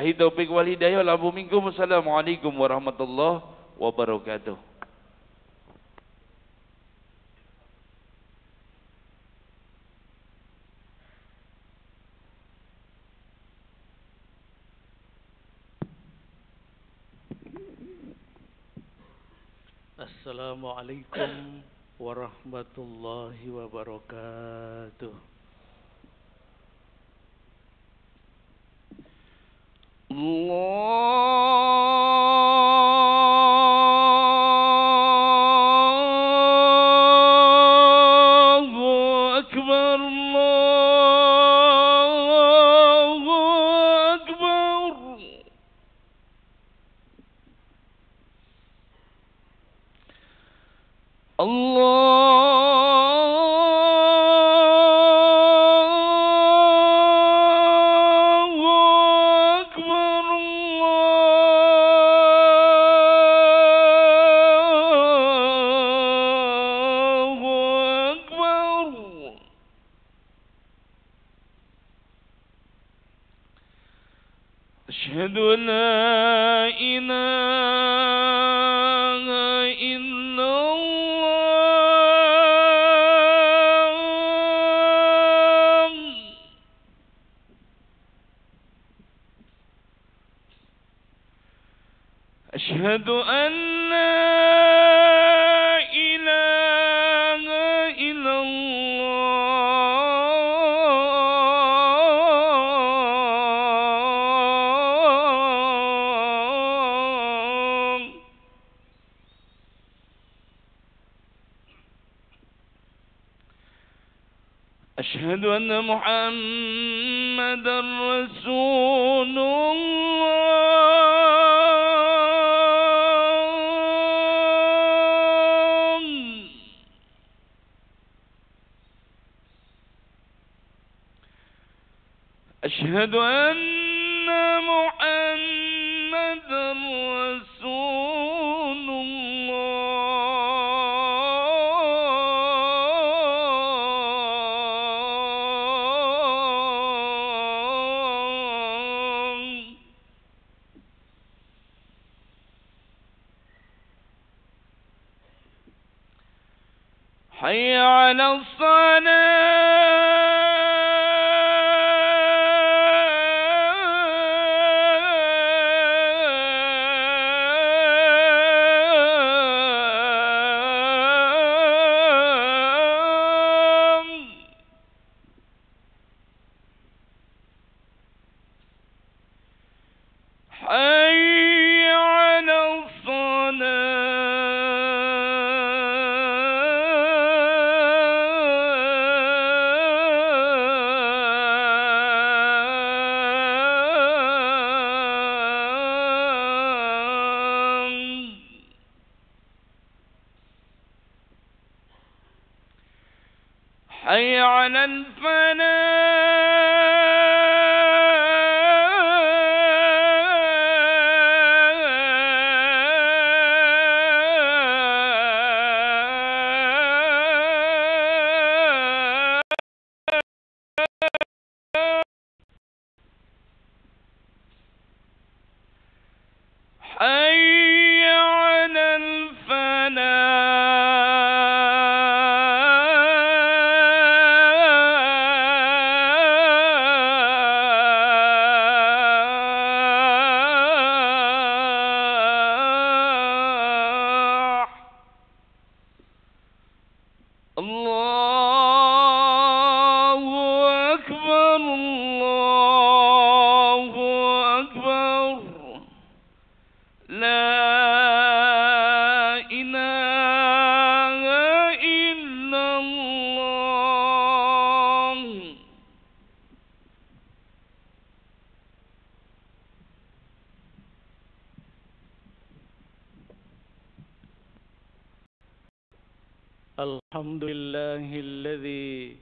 Billahi taufiq wal hidayah. Assalamualaikum warahmatullahi wabarakatuh. Assalamualaikum warahmatullahi wabarakatuh. Allahu Akbar, Allahu Akbar. Allahu Akbar, Allahu Akbar. أشهد أن لا إله إلا الله. أشهد أن لا إله إلا الله. أشهد أن محمدا رسول الله. أشهد أن محمدا رسول الله. حي على الصلاة. حي على الصلاة. حي على الفلاح. حي على الفلاح. الله أكبر، الله أكبر. لا إله إلا الله. الحمد لله الذي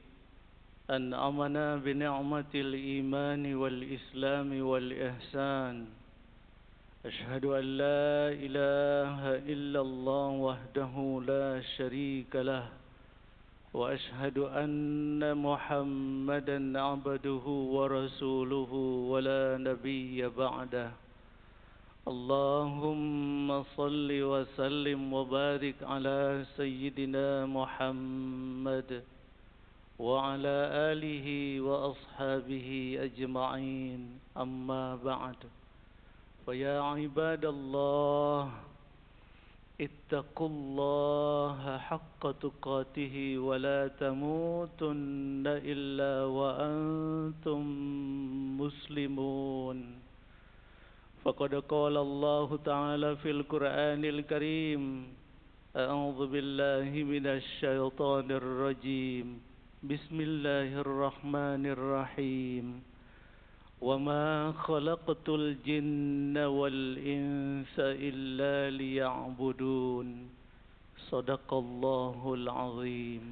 أنعمنا بنعمة الإيمان والإسلام والإحسان. أشهد أن لا إله إلا الله وحده لا شريك له. وأشهد أن محمدا عبده ورسوله ولا نبي بعده اللهم صل وسلم وبارك على سيدنا محمد وعلى آله وأصحابه أجمعين أما بعد فيا عباد الله اتقوا الله حق تقاته ولا تموتن إلا وأنتم مسلمون فقد قال الله تعالى في القرآن الكريم أعوذ بالله من الشيطان الرجيم بسم الله الرحمن الرحيم وما خلقت الجن والإنس إلا ليعبدون صدق الله العظيم.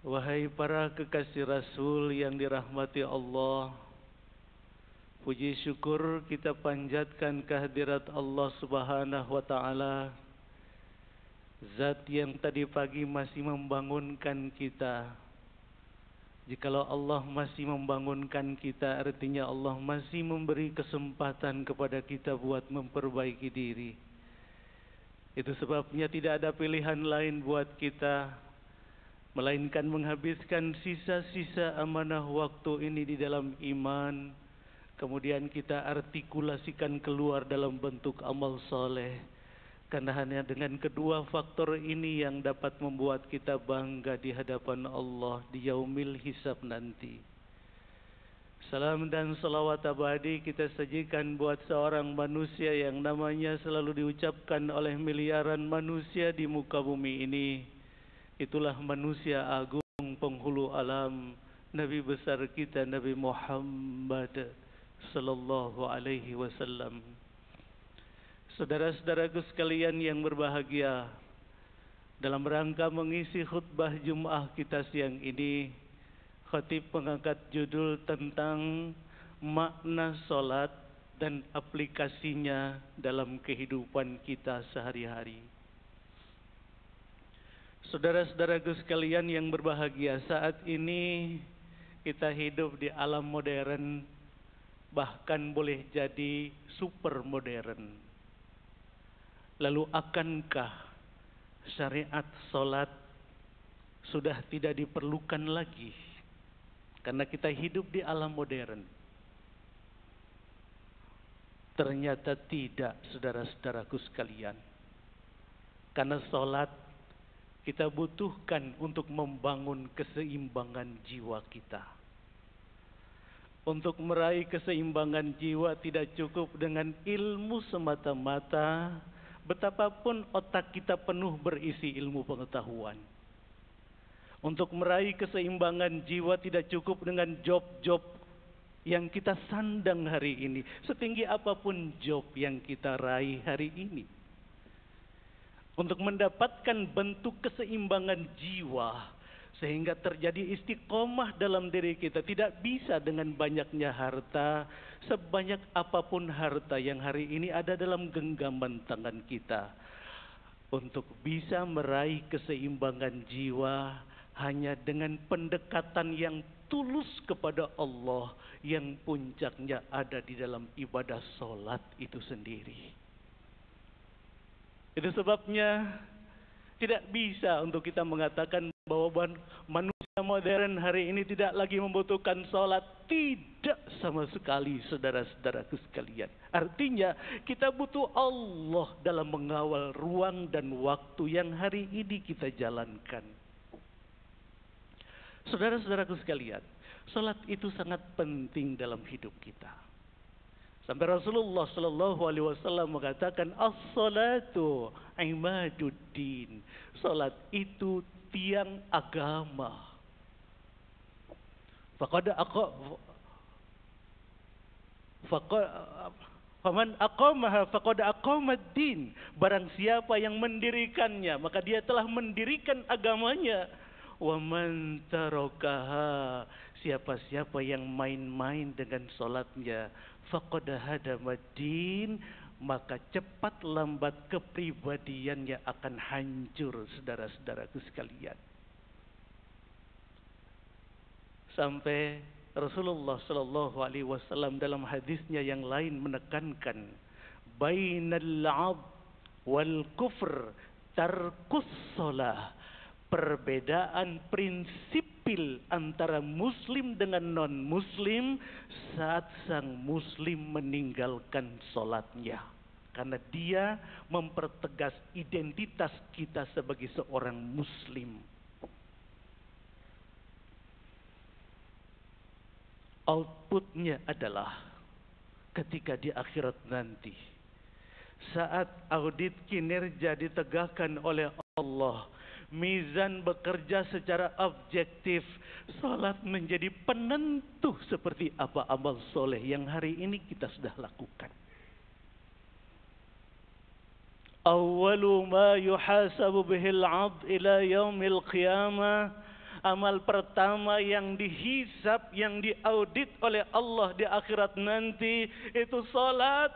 Wahai para kekasih Rasul yang dirahmati Allah, puji syukur kita panjatkan kehadirat Allah Subhanahu wa Ta'ala, Zat yang tadi pagi masih membangunkan kita. Jikalau Allah masih membangunkan kita, artinya Allah masih memberi kesempatan kepada kita buat memperbaiki diri. Itu sebabnya tidak ada pilihan lain buat kita melainkan menghabiskan sisa-sisa amanah waktu ini di dalam iman, kemudian kita artikulasikan keluar dalam bentuk amal soleh. Karena hanya dengan kedua faktor ini yang dapat membuat kita bangga di hadapan Allah di yaumil hisab nanti. Salam dan salawat abadi kita sajikan buat seorang manusia yang namanya selalu diucapkan oleh miliaran manusia di muka bumi ini. Itulah manusia agung penghulu alam, Nabi besar kita Nabi Muhammad sallallahu alaihi wasallam. Saudara-saudaraku sekalian yang berbahagia, dalam rangka mengisi khutbah Jum'ah kita siang ini, khatib mengangkat judul tentang makna salat dan aplikasinya dalam kehidupan kita sehari-hari. Saudara-saudaraku sekalian yang berbahagia, saat ini kita hidup di alam modern, bahkan boleh jadi super modern. Lalu akankah syariat solat sudah tidak diperlukan lagi karena kita hidup di alam modern? Ternyata tidak, saudara-saudaraku sekalian. Karena solat kita butuhkan untuk membangun keseimbangan jiwa kita. Untuk meraih keseimbangan jiwa tidak cukup dengan ilmu semata-mata, betapapun otak kita penuh berisi ilmu pengetahuan. Untuk meraih keseimbangan jiwa tidak cukup dengan job-job yang kita sandang hari ini, setinggi apapun job yang kita raih hari ini. Untuk mendapatkan bentuk keseimbangan jiwa sehingga terjadi istiqomah dalam diri kita, tidak bisa dengan banyaknya harta. Sebanyak apapun harta yang hari ini ada dalam genggaman tangan kita, untuk bisa meraih keseimbangan jiwa hanya dengan pendekatan yang tulus kepada Allah, yang puncaknya ada di dalam ibadah solat itu sendiri. Itu sebabnya tidak bisa untuk kita mengatakan bahwa manusia modern hari ini tidak lagi membutuhkan sholat. Tidak sama sekali, saudara-saudaraku sekalian. Artinya kita butuh Allah dalam mengawal ruang dan waktu yang hari ini kita jalankan. Saudara-saudaraku sekalian, sholat itu sangat penting dalam hidup kita. Sampai Rasulullah sallallahu alaihi wasallam mengatakan, as-salatu imaduddin. Salat itu tiang agama. Faman aqamaha faqad aqamad-din. Barang siapa yang mendirikannya, maka dia telah mendirikan agamanya. Wa man tarakaha, siapa-siapa yang main-main dengan salatnya, faqad hadamaddin, maka cepat lambat kepribadiannya akan hancur, saudara-saudaraku sekalian. Sampai Rasulullah Shallallahu Alaihi Wasallam dalam hadisnya yang lain menekankan, bainal abd wal kufr tarkus shalah, perbedaan prinsipil antara muslim dengan non muslim saat sang muslim meninggalkan sholatnya, karena dia mempertegas identitas kita sebagai seorang muslim. Outputnya adalah ketika di akhirat nanti, saat audit kinerja ditegakkan oleh Allah, mizan bekerja secara objektif, salat menjadi penentu seperti apa amal soleh yang hari ini kita sudah lakukan. Awwalu ma yuhasabu bihil 'abd ila yaumil qiyamah, amal pertama yang dihisab, yang diaudit oleh Allah di akhirat nanti itu salat.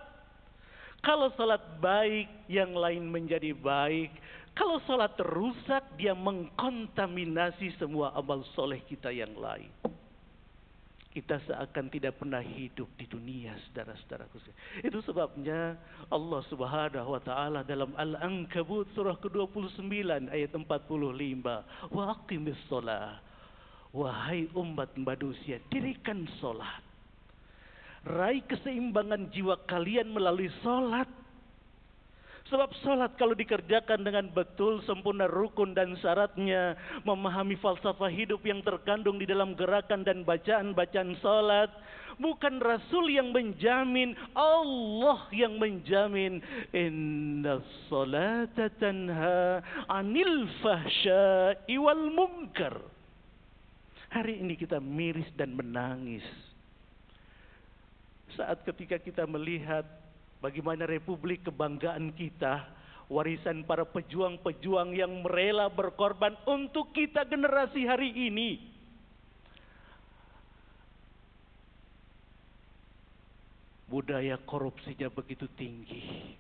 Kalau salat baik, yang lain menjadi baik. Kalau salat rusak, dia mengkontaminasi semua amal soleh kita yang lain. Kita seakan tidak pernah hidup di dunia, saudara-saudaraku. Itu sebabnya Allah Subhanahu wa taala dalam Al-Ankabut surah ke-29 ayat 45, wa aqimis shalah, wahai umat manusia, dirikan salat. Raih keseimbangan jiwa kalian melalui salat. Sebab salat kalau dikerjakan dengan betul, sempurna rukun dan syaratnya, memahami falsafah hidup yang terkandung di dalam gerakan dan bacaan-bacaan salat, bukan Rasul yang menjamin, Allah yang menjamin. Inna salata tanha anil fahsya'i wal munkar. Hari ini kita miris dan menangis saat ketika kita melihat bagaimana Republik kebanggaan kita, warisan para pejuang-pejuang yang rela berkorban untuk kita generasi hari ini, budaya korupsinya begitu tinggi.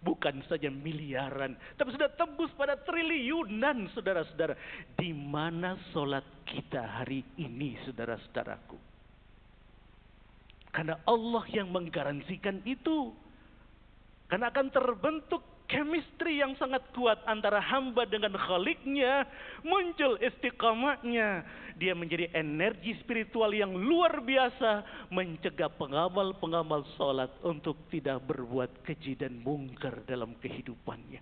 Bukan saja miliaran, tapi sudah tembus pada triliunan, saudara-saudara. Di mana sholat kita hari ini, saudara-saudaraku? Karena Allah yang menggaransikan itu. Karena akan terbentuk chemistry yang sangat kuat antara hamba dengan Khaliknya, muncul istiqamahnya. Dia menjadi energi spiritual yang luar biasa, mencegah pengamal-pengamal sholat untuk tidak berbuat keji dan mungkar dalam kehidupannya.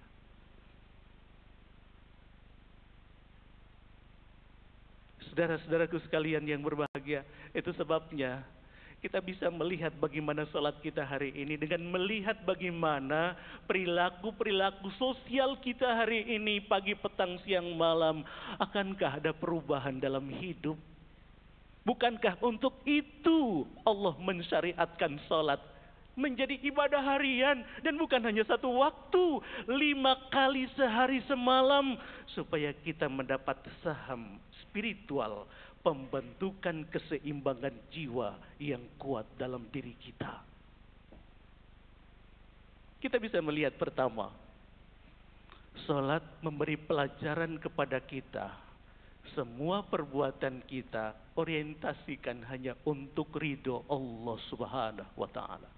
Saudara-saudaraku sekalian yang berbahagia, itu sebabnya kita bisa melihat bagaimana salat kita hari ini dengan melihat bagaimana perilaku-perilaku sosial kita hari ini, pagi, petang, siang, malam. Akankah ada perubahan dalam hidup? Bukankah untuk itu Allah mensyariatkan salat menjadi ibadah harian, dan bukan hanya satu waktu, 5 kali sehari semalam, supaya kita mendapat saham spiritual, pembentukan keseimbangan jiwa yang kuat dalam diri kita. Kita bisa melihat pertama, salat memberi pelajaran kepada kita, semua perbuatan kita orientasikan hanya untuk ridho Allah Subhanahu wa taala.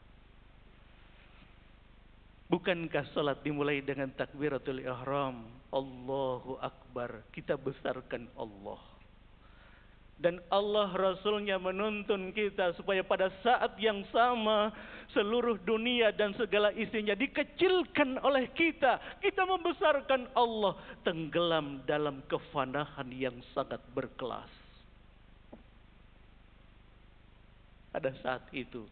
Bukankah salat dimulai dengan takbiratul ihram, Allahu Akbar, kita besarkan Allah. Dan Allah Rasulnya menuntun kita supaya pada saat yang sama seluruh dunia dan segala isinya dikecilkan oleh kita. Kita membesarkan Allah, tenggelam dalam kefanahan yang sangat berkelas. Pada saat itu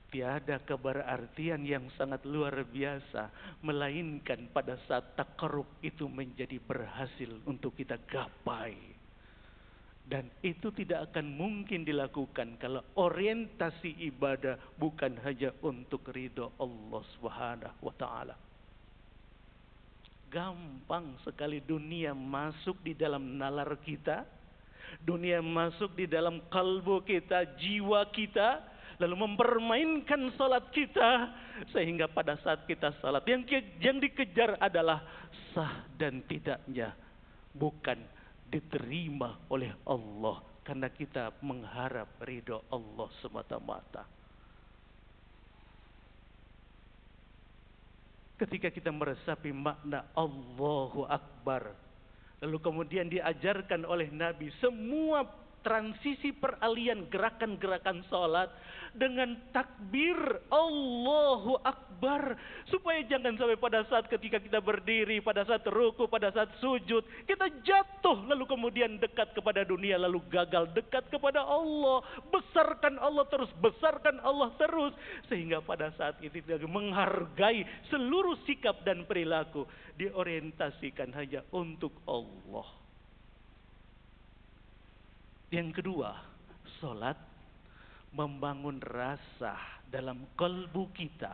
tiada keberartian yang sangat luar biasa, melainkan pada saat takarrub itu menjadi berhasil untuk kita gapai. Dan itu tidak akan mungkin dilakukan kalau orientasi ibadah bukan hanya untuk ridho Allah Subhanahu wa taala. Gampang sekali dunia masuk di dalam nalar kita, dunia masuk di dalam kalbu kita, jiwa kita, lalu mempermainkan salat kita, sehingga pada saat kita salat yang dikejar adalah sah dan tidaknya, bukan diterima oleh Allah, karena kita mengharap ridho Allah semata-mata. Ketika kita meresapi makna Allahu Akbar, lalu kemudian diajarkan oleh Nabi semua transisi peralihan gerakan-gerakan salat dengan takbir Allahu Akbar, supaya jangan sampai pada saat ketika kita berdiri, pada saat ruku, pada saat sujud, kita jatuh lalu kemudian dekat kepada dunia, lalu gagal dekat kepada Allah. Besarkan Allah terus, besarkan Allah terus, sehingga pada saat itu kita menghargai seluruh sikap dan perilaku diorientasikan hanya untuk Allah. Yang kedua, salat membangun rasa dalam kalbu kita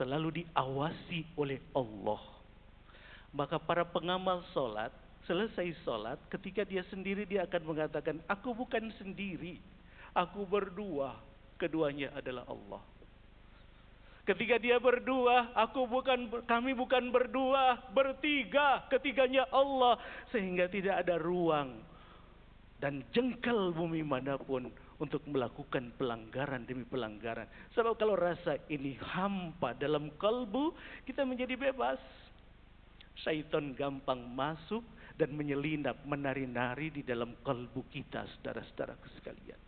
selalu diawasi oleh Allah. Maka para pengamal salat, selesai salat, ketika dia sendiri dia akan mengatakan, aku bukan sendiri, aku berdua, keduanya adalah Allah. Ketika dia berdua, kami bukan berdua, bertiga, ketiganya Allah, sehingga tidak ada ruang dan jengkal bumi manapun untuk melakukan pelanggaran demi pelanggaran. Sebab kalau rasa ini hampa dalam kalbu, kita menjadi bebas. Syaitan gampang masuk dan menyelinap, menari-nari di dalam kalbu kita, saudara-saudaraku sekalian.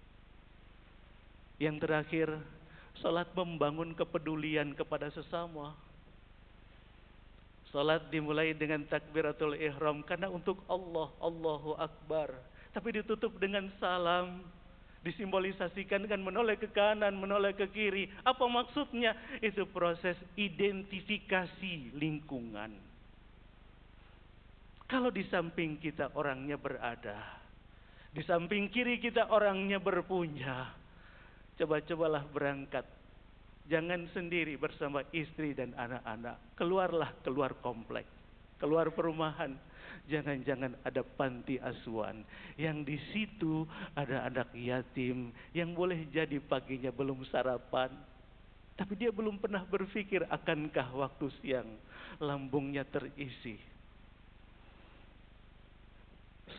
Yang terakhir, salat membangun kepedulian kepada sesama. Salat dimulai dengan takbiratul ihram karena untuk Allah, Allahu Akbar. Tapi ditutup dengan salam, disimbolisasikan dengan menoleh ke kanan, menoleh ke kiri. Apa maksudnya? Itu proses identifikasi lingkungan. Kalau di samping kita orangnya berada, di samping kiri kita orangnya berpunya, coba-cobalah berangkat. Jangan sendiri bersama istri dan anak-anak. Keluarlah, keluar komplek, keluar perumahan. Jangan-jangan ada panti asuhan yang di situ ada anak yatim yang boleh jadi paginya belum sarapan, tapi dia belum pernah berpikir akankah waktu siang lambungnya terisi.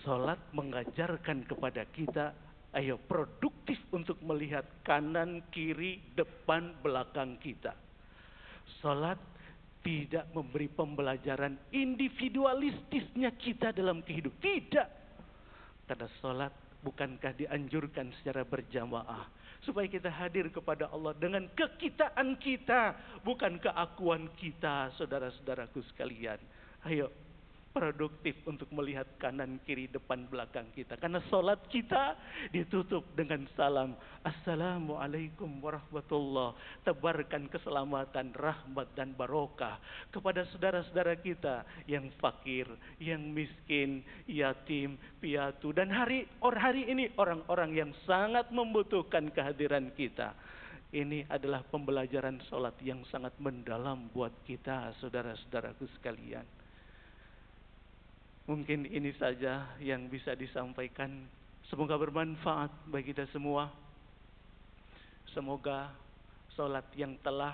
Salat mengajarkan kepada kita, ayo produktif untuk melihat kanan, kiri, depan, belakang kita. Salat tidak memberi pembelajaran individualistisnya kita dalam kehidupan. Tidak. Karena salat bukankah dianjurkan secara berjamaah, supaya kita hadir kepada Allah dengan kekitaan kita, bukan keakuan kita, saudara-saudaraku sekalian. Ayo produktif untuk melihat kanan, kiri, depan, belakang kita. Karena salat kita ditutup dengan salam, Assalamualaikum warahmatullah. Tebarkan keselamatan, rahmat dan barokah kepada saudara-saudara kita yang fakir, yang miskin, yatim, piatu, dan hari ini orang-orang yang sangat membutuhkan kehadiran kita. Ini adalah pembelajaran salat yang sangat mendalam buat kita, saudara-saudaraku sekalian. Mungkin ini saja yang bisa disampaikan. Semoga bermanfaat bagi kita semua. Semoga salat yang telah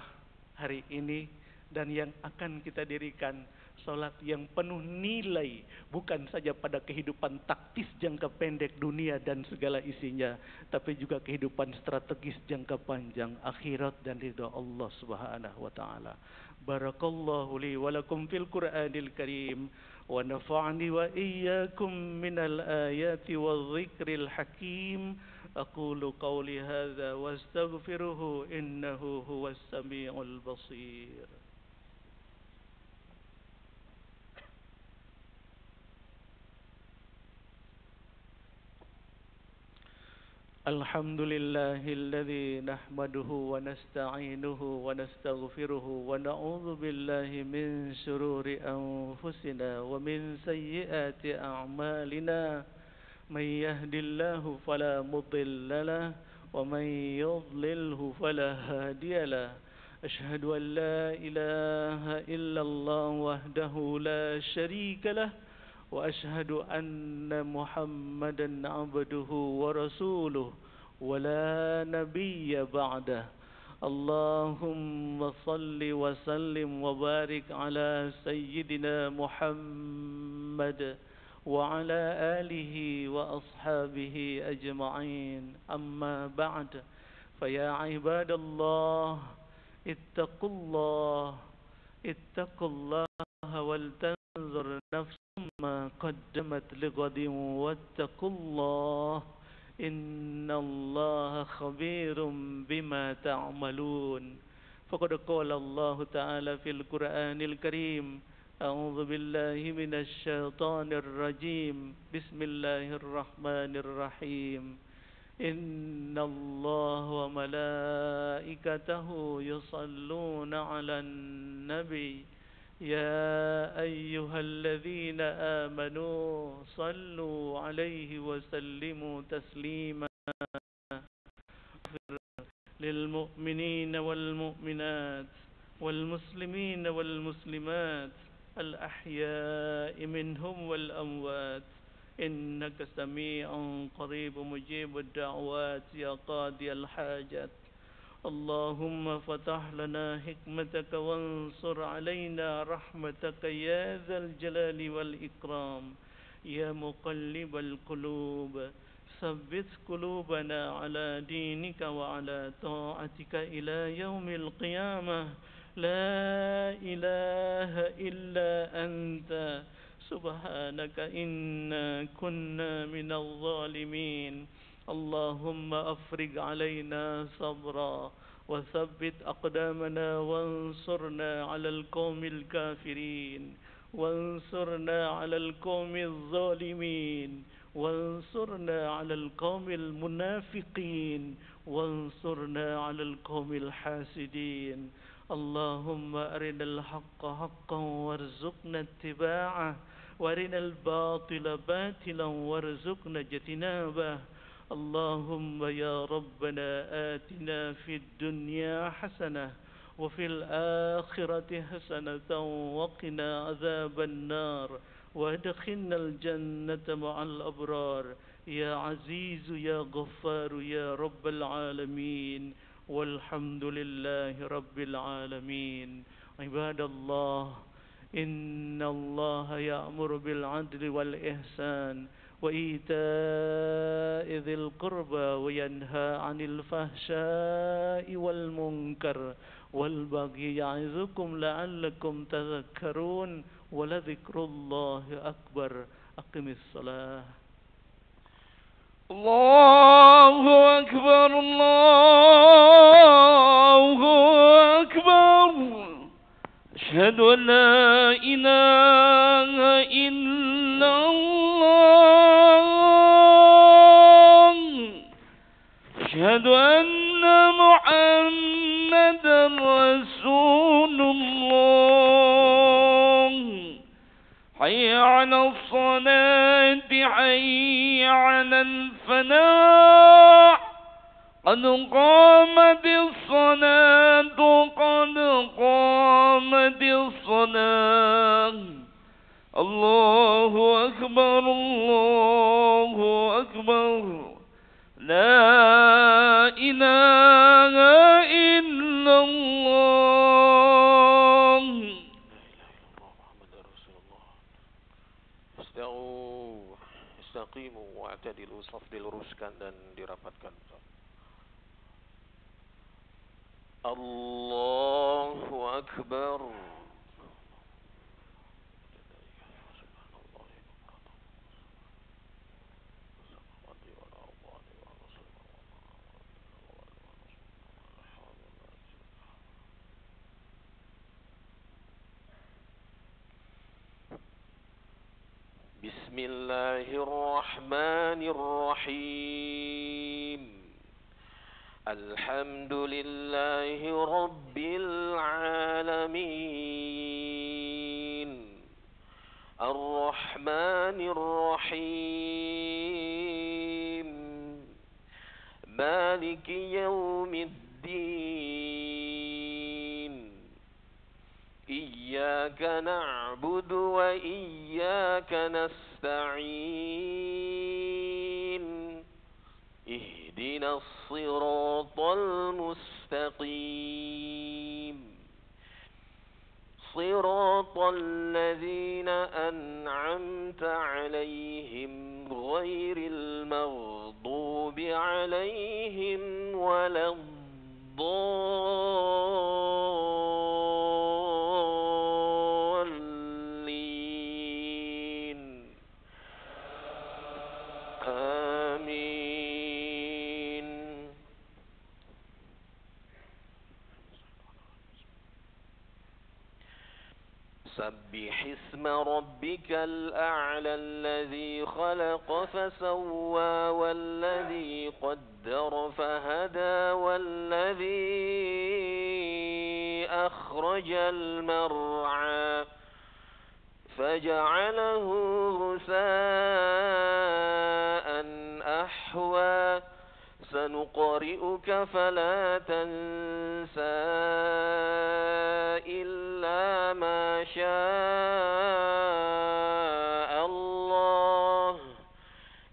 hari ini dan yang akan kita dirikan, salat yang penuh nilai, bukan saja pada kehidupan taktis jangka pendek dunia dan segala isinya, tapi juga kehidupan strategis jangka panjang akhirat dan ridha Allah Subhanahu wa taala. Barakallahu li wa lakum fil Qur'anil Karim. ونفعني وإياكم من الآيات والذكر الحكيم أقول قولي هذا واستغفره إنه هو السميع البصير. الحمد لله الذي نحمده ونستعينه ونستغفره ونعوذ بالله من شرور أنفسنا ومن سيئات أعمالنا. من يهد الله فلا مضل له ومن يضلله فلا هادي له. أشهد أن لا إله إلا الله وحده لا شريك له وأشهد أن محمدا عبده ورسوله ولا نبي بعده. اللهم صل وسلم وبارك على سيدنا محمد وعلى آله وأصحابه أجمعين. أما بعد، فيا عباد الله اتقوا الله ولتنظر نفس ما قدمت لغد واتقوا الله إن الله خبير بما تعملون. فقد قال الله تعالى في القرآن الكريم: أعوذ بالله من الشيطان الرجيم، بسم الله الرحمن الرحيم. إن الله وملائكته يصلون على النبي يا أيها الذين آمنوا صلوا عليه وسلموا تسليما. للمؤمنين والمؤمنات والمسلمين والمسلمات الأحياء منهم والأموات إنك سميع قريب مجيب الدعوات يا قاضي الحاجات. اللهم فتح لنا حكمتك وانصر علينا رحمتك يا ذا الجلال والإكرام. يا مقلب القلوب ثبت قلوبنا على دينك وعلى طاعتك إلى يوم القيامة. لا إله إلا أنت سبحانك إنا كنا من الظالمين. اللهم أفرج علينا صبرا وثبت أقدامنا وانصرنا على القوم الكافرين، وانصرنا على القوم الظالمين، وانصرنا على القوم المنافقين، وانصرنا على القوم الحاسدين. اللهم أرنا الحق حقا وارزقنا اتباعه، وارنا الباطل باطلا وارزقنا اجتنابه. اللهم يا ربنا آتنا في الدنيا حسنة وفي الآخرة حسنة وقنا عذاب النار وادخلنا الجنة مع الأبرار يا عزيز يا غفار يا رب العالمين. والحمد لله رب العالمين. عباد الله، إن الله يأمر بالعدل والإحسان وإيتاء ذي القربى وينهى عن الفحشاء والمنكر والبغي يعظكم لعلكم تذكرون. ولذكر الله أكبر. أقم الصلاة. الله أكبر الله أكبر. أشهد أن لا إله إلا الله. أشهد أن محمدا رسول الله. حي على الصلاة حي على الفلاح. قد قامت الصلاة قد قامت الصلاة. الله أكبر الله أكبر. لا إله إلا الله. Istaqimu wa'tadilu, saf diluruskan dan dirapatkan. Allahu Akbar. Bismillahirrahmanirrahim. Alhamdulillahi Rabbil Alamin. Ar-Rahmanir Rahim. Maliki Yawmiddin. Iyyaka na'budu wa iyyaka nasta'in. Ihdina اهدنا الصراط المستقيم صراط الذين أنعمت عليهم غير المغضوب عليهم ولا الضالين آمين. سبح اسم ربك الأعلى الذي خلق فسوى والذي قدر فهدى والذي أخرج المرعى فجعله غثاء أحوى سنقرئك فلا تنسى إلا ما شاء الله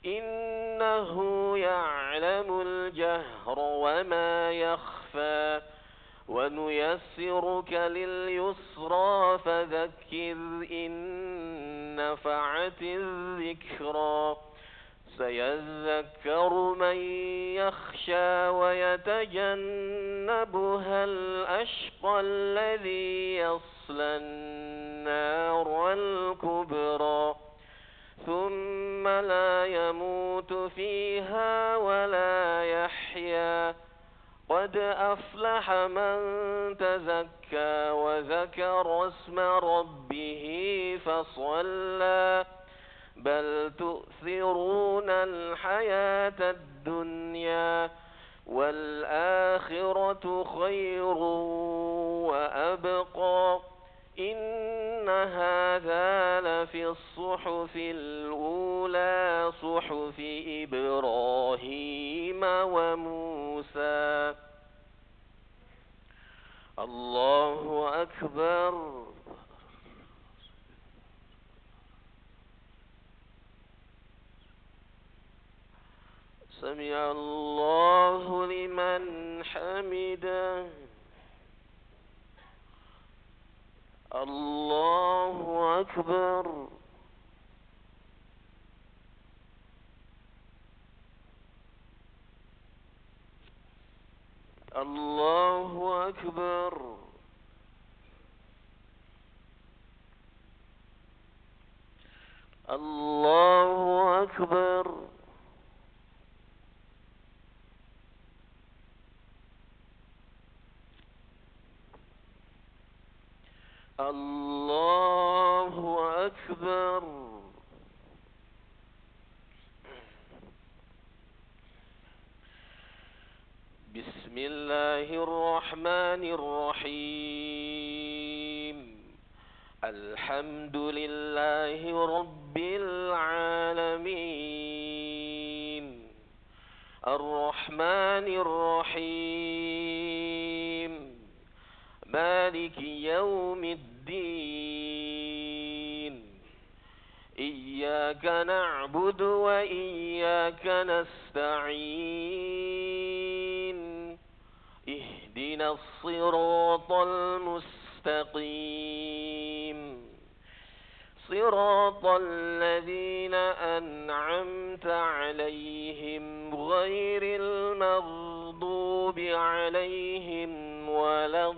إنه يعلم الجهر وما يخفى ونيسرك لليسرى فذكر إن نفعت الذكرى سيذكر من يخشى ويتجنبها الأشقى الذي يصلى النار الكبرى ثم لا يموت فيها ولا يحيا قد أفلح من تزكى وذكر اسم ربه فصلى بل تؤثرون الحياة الدنيا والآخرة خير وأبقى إن هذا لفي الصحف الأولى صحف إبراهيم وموسى. الله أكبر. سمع الله لمن حمده. الله أكبر. الله أكبر. الله أكبر. الله أكبر. بسم الله الرحمن الرحيم الحمد لله رب العالمين الرحمن الرحيم مالك يوم الدين إياك نعبد وإياك نستعين اهدنا الصراط المستقيم صراط الذين أنعمت عليهم غير المغضوب عليهم ولا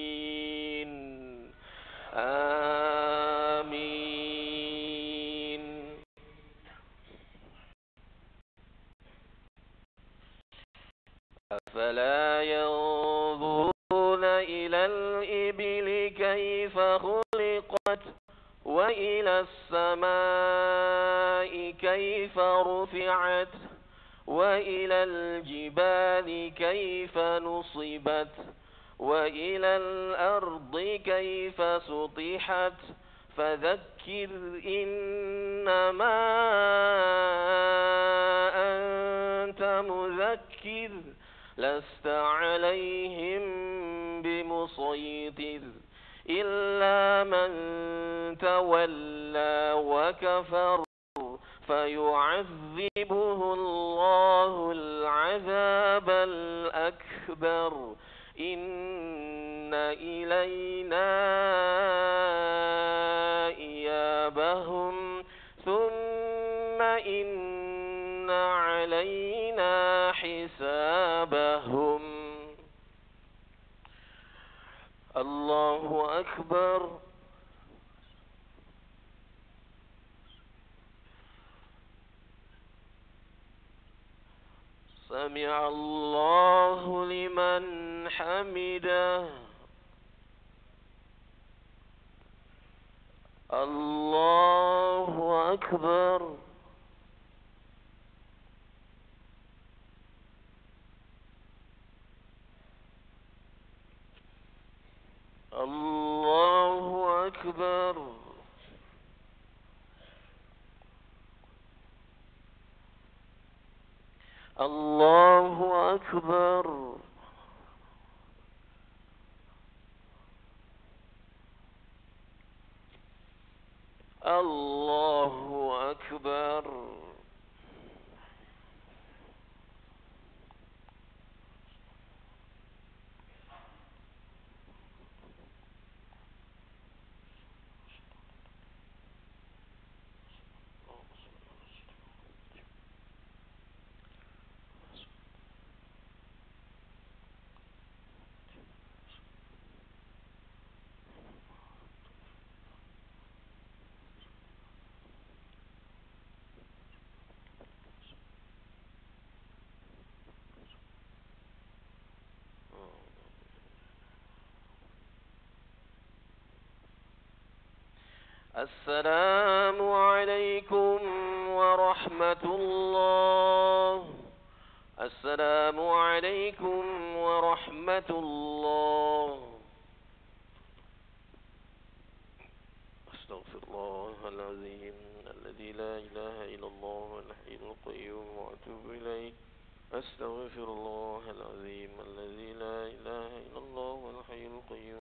الضالين آمين. أفلا ينظرون إلى الإبل كيف خلقت وإلى السماء كيف رفعت وإلى الجبال كيف نصبت وإلى الأرض كيف سطحت فذكر إنما أنت مذكر لست عليهم بمسيطر إلا من تولى تولى وكفر فيعذبه الله العذاب الأكبر إن إلينا إيابهم ثم إن علينا حسابهم. الله أكبر. سمع الله لمن حمده. الله أكبر. الله أكبر. الله أكبر. الله أكبر. السلام عليكم ورحمة الله. السلام عليكم ورحمة الله. أستغفر الله العظيم الذي لا إله إلا الله الحي القيوم وأتوب إليه. أستغفر الله العظيم الذي